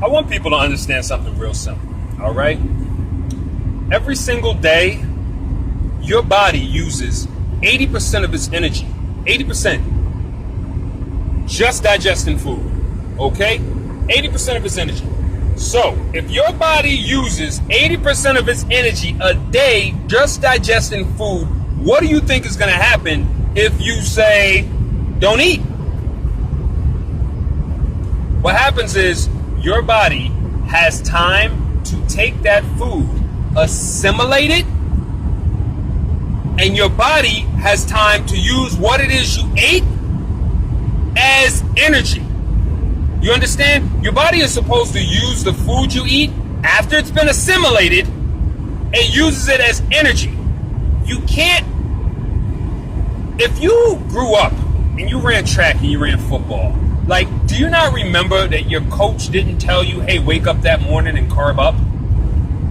I want people to understand something real simple, all right? Every single day, your body uses 80% of its energy, 80%, just digesting food, okay? 80% of its energy. So, if your body uses 80% of its energy a day just digesting food, what do you think is going to happen if you say, don't eat? What happens is your body has time to take that food, assimilate it, and your body has time to use what it is you ate as energy. You understand? Your body is supposed to use the food you eat after it's been assimilated and uses it as energy. You can't, if you grew up and you ran track and you ran football, like, do you not remember that your coach didn't tell you, hey, wake up that morning and carb up?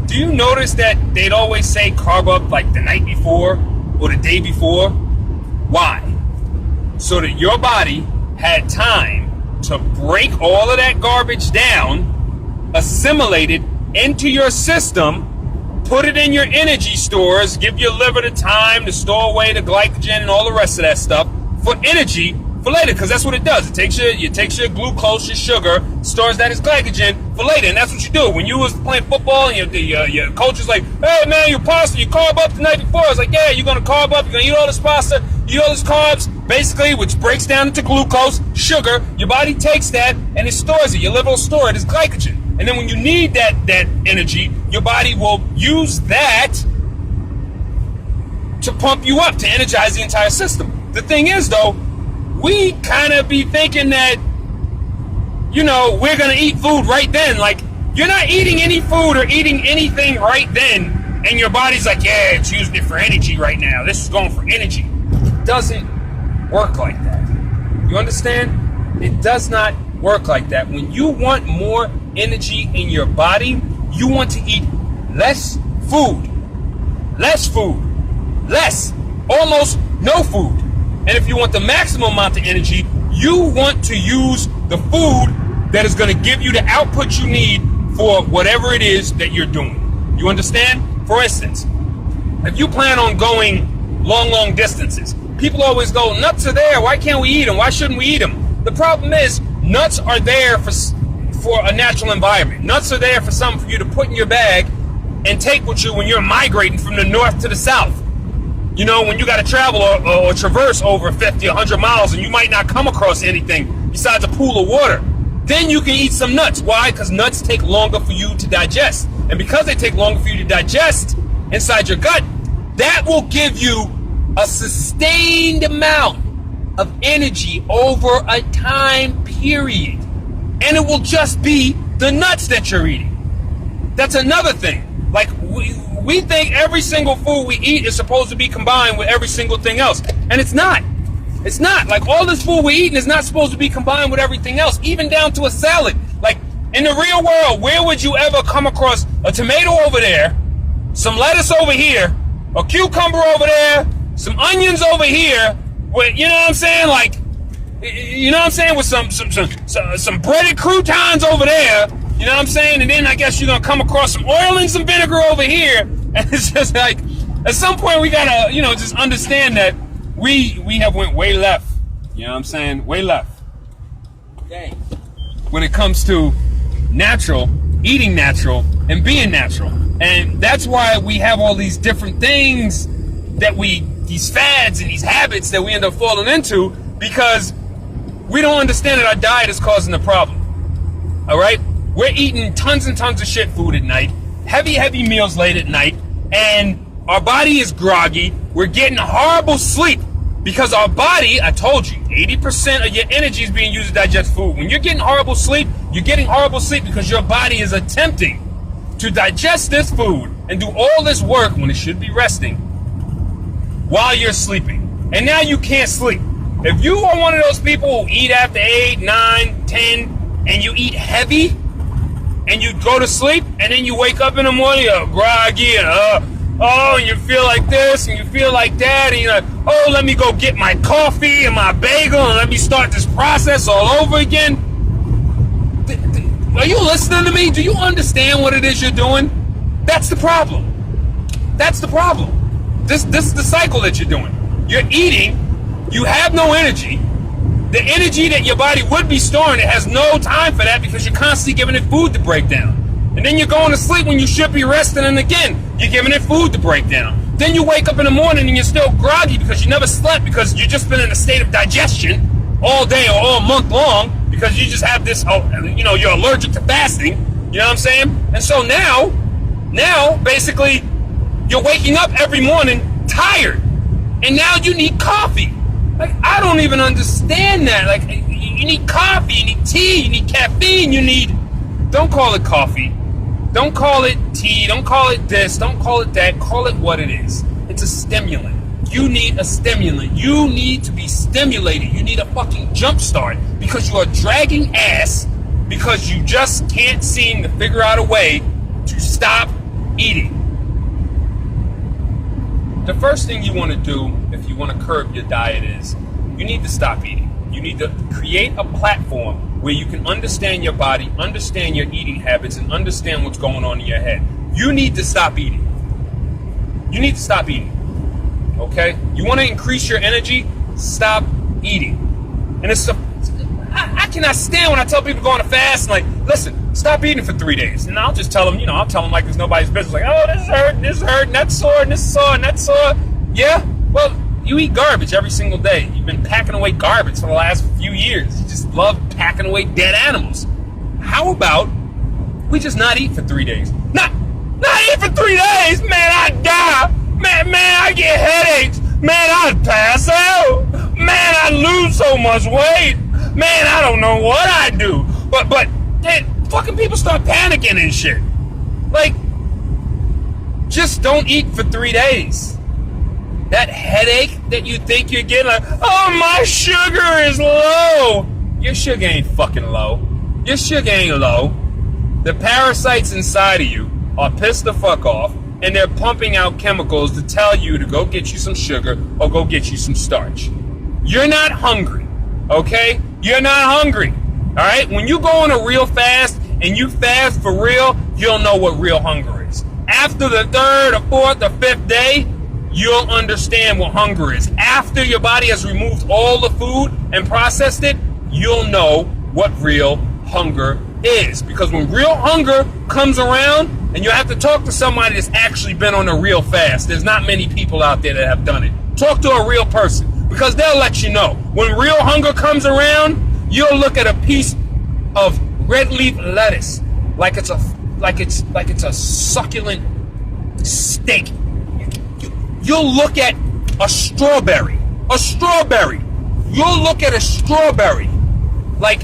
Do you notice that they'd always say carb up like the night before or the day before? Why? So that your body had time to break all of that garbage down, assimilate it into your system, put it in your energy stores, give your liver the time to store away the glycogen and all the rest of that stuff for energy for later, because that's what it does. It takes your glucose, your sugar, stores that as glycogen for later, and that's what you do. When you was playing football and your coach was like, hey man, you carb up the night before. I was like, yeah, you're gonna carb up, you're gonna eat all this pasta, eat all this carbs, basically, which breaks down into glucose, sugar. Your body takes that and it stores it. Your liver will store it as glycogen. And then when you need that energy, your body will use that to pump you up, to energize the entire system. The thing is, though, we kind of be thinking that, we're going to eat food right then. Like, you're not eating any food or eating anything right then, and your body's like, yeah, it's using it for energy right now. This is going for energy. It doesn't work like that. You understand? It does not work like that. When you want more energy in your body, you want to eat less food. Almost no food. And if you want the maximum amount of energy, you want to use the food that is going to give you the output you need for whatever it is that you're doing. You understand? For instance, if you plan on going long distances, people always go, nuts are there, why can't we eat them? Why shouldn't we eat them? The problem is, nuts are there for a natural environment. Nuts are there for something for you to put in your bag and take with you when you're migrating from the north to the south. When you got to travel or traverse over 50, 100 miles and you might not come across anything besides a pool of water. Then you can eat some nuts. Why? Because nuts take longer for you to digest. And because they take longer for you to digest inside your gut, that will give you a sustained amount of energy over a time period. And it will just be the nuts that you're eating. That's another thing. Like, we think every single food we eat is supposed to be combined with every single thing else. And it's not. It's not. Like, all this food we're eating is not supposed to be combined with everything else, even down to a salad. Like, in the real world, where would you ever come across a tomato over there, some lettuce over here, a cucumber over there, some onions over here, with, you know what I'm saying? Like, you know what I'm saying? With some breaded croutons over there. You know what I'm saying? And then I guess you're going to come across some oil and some vinegar over here. And it's just like, at some point we got to, just understand that we have went way left. You know what I'm saying? Way left. Dang. When it comes to natural, eating natural, and being natural. And that's why we have all these different things that these fads and these habits that we end up falling into, because we don't understand that our diet is causing the problem. All right? We're eating tons and tons of shit food at night, heavy meals late at night, and our body is groggy. We're getting horrible sleep because our body, I told you, 80% of your energy is being used to digest food. When you're getting horrible sleep, you're getting horrible sleep because your body is attempting to digest this food and do all this work when it should be resting while you're sleeping. And now you can't sleep. If you are one of those people who eat after 8, 9, 10, and you eat heavy, and you go to sleep, and then you wake up in the morning, you're groggy, and and you feel like this, and you feel like that, and you're like, oh, let me go get my coffee and my bagel, and let me start this process all over again. Are you listening to me? Do you understand what it is you're doing? That's the problem. That's the problem. This is the cycle that you're doing. You're eating, you have no energy. The energy that your body would be storing, it has no time for that because you're constantly giving it food to break down. And then you're going to sleep when you should be resting, and again, you're giving it food to break down. Then you wake up in the morning and you're still groggy because you never slept because you've just been in a state of digestion all day or all month long because you just have this, you're allergic to fasting. You know what I'm saying? And so now, basically, you're waking up every morning tired. And now you need coffee. Like, I don't even understand that. Like, you need coffee, you need tea, you need caffeine, don't call it coffee. Don't call it tea. Don't call it this. Don't call it that. Call it what it is. It's a stimulant. You need a stimulant. You need to be stimulated. You need a fucking jump start because you are dragging ass because you just can't seem to figure out a way to stop eating. The first thing you want to do if you want to curb your diet is you need to stop eating. You need to create a platform where you can understand your body, understand your eating habits, and understand what's going on in your head. You need to stop eating. You need to stop eating. Okay? You want to increase your energy? Stop eating. And I cannot stand when I tell people to go on a fast and like, listen, stop eating for 3 days. And I'll just tell them, I'll tell them like it's nobody's business. Like, oh, this is hurt, and that's sore, and this is sore, and that's sore. Yeah? Well, you eat garbage every single day. You've been packing away garbage for the last few years. You just love packing away dead animals. How about we just not eat for 3 days? Not eat for 3 days? Man, I die. Man, I get headaches. Man, I pass out. Man, I lose so much weight. Man, I don't know what I do. But fucking people start panicking and shit. Like, just don't eat for 3 days. That headache that you think you're getting, like, oh, my sugar is low. Your sugar ain't fucking low. Your sugar ain't low. The parasites inside of you are pissed the fuck off, and they're pumping out chemicals to tell you to go get you some sugar or go get you some starch. You're not hungry, okay? You're not hungry, all right? When you go on a real fast and you fast for real, you'll know what real hunger is. After the 3rd or 4th or 5th day, you'll understand what hunger is. After your body has removed all the food and processed it, you'll know what real hunger is. Because when real hunger comes around, and you have to talk to somebody that's actually been on a real fast. There's not many people out there that have done it. Talk to a real person, because they'll let you know. When real hunger comes around, you'll look at a piece of red leaf lettuce like it's a succulent steak. You'll look at a strawberry. You'll look at a strawberry like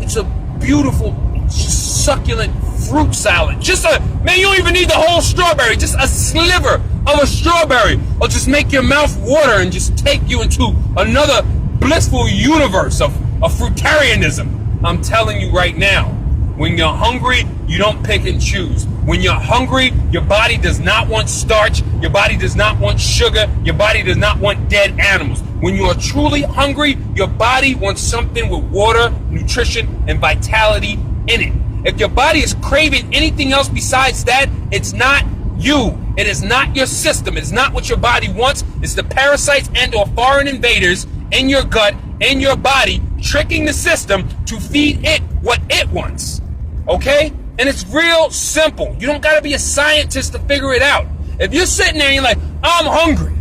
it's a beautiful, succulent fruit salad. Man, you don't even need the whole strawberry. Just a sliver of a strawberry will just make your mouth water and just take you into another blissful universe of fruitarianism. I'm telling you right now, when you're hungry, you don't pick and choose. When you're hungry, your body does not want starch. Your body does not want sugar. Your body does not want dead animals. When you are truly hungry, your body wants something with water, nutrition, and vitality in it. If your body is craving anything else besides that, it's not you. It is not your system. It's not what your body wants. It's the parasites and or foreign invaders in your gut and your body tricking the system to feed it what it wants. Okay? And it's real simple. You don't got to be a scientist to figure it out. If you're sitting there and you're like, I'm hungry.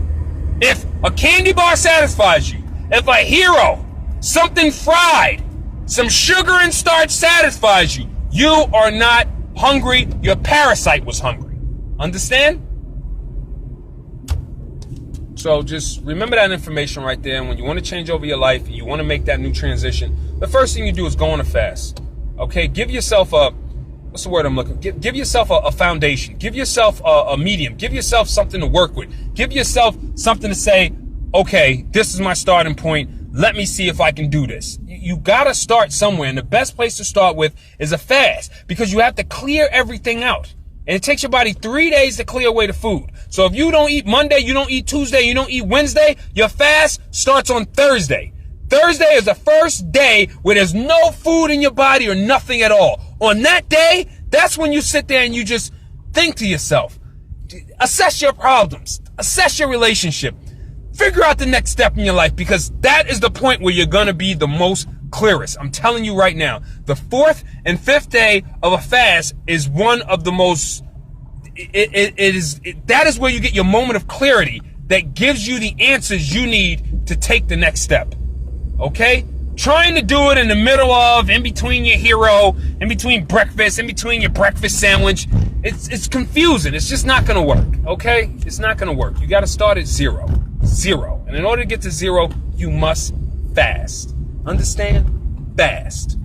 If a candy bar satisfies you, if a hero, something fried, some sugar and starch satisfies you, you are not hungry. Your parasite was hungry. Understand? So just remember that information right there. And when you want to change over your life, you want to make that new transition, the first thing you do is go on a fast. Okay? Give yourself what's the word I'm looking for? Give yourself a foundation. Give yourself a medium. Give yourself something to work with. Give yourself something to say, okay, this is my starting point. Let me see if I can do this. You got to start somewhere. And the best place to start with is a fast, because you have to clear everything out. And it takes your body 3 days to clear away the food. So if you don't eat Monday, you don't eat Tuesday, you don't eat Wednesday, your fast starts on Thursday. Thursday is the first day where there's no food in your body or nothing at all. On that day, that's when you sit there and you just think to yourself, assess your problems, assess your relationship, figure out the next step in your life, because that is the point where you're going to be the most clearest. I'm telling you right now, the 4th and 5th day of a fast is one of the most, that is where you get your moment of clarity that gives you the answers you need to take the next step. Okay? Trying to do it in the middle of, in between your hero, in between breakfast, in between your breakfast sandwich, it's confusing. It's just not going to work. Okay? It's not going to work. You got to start at zero. And in order to get to zero, you must fast. Understand? Fast.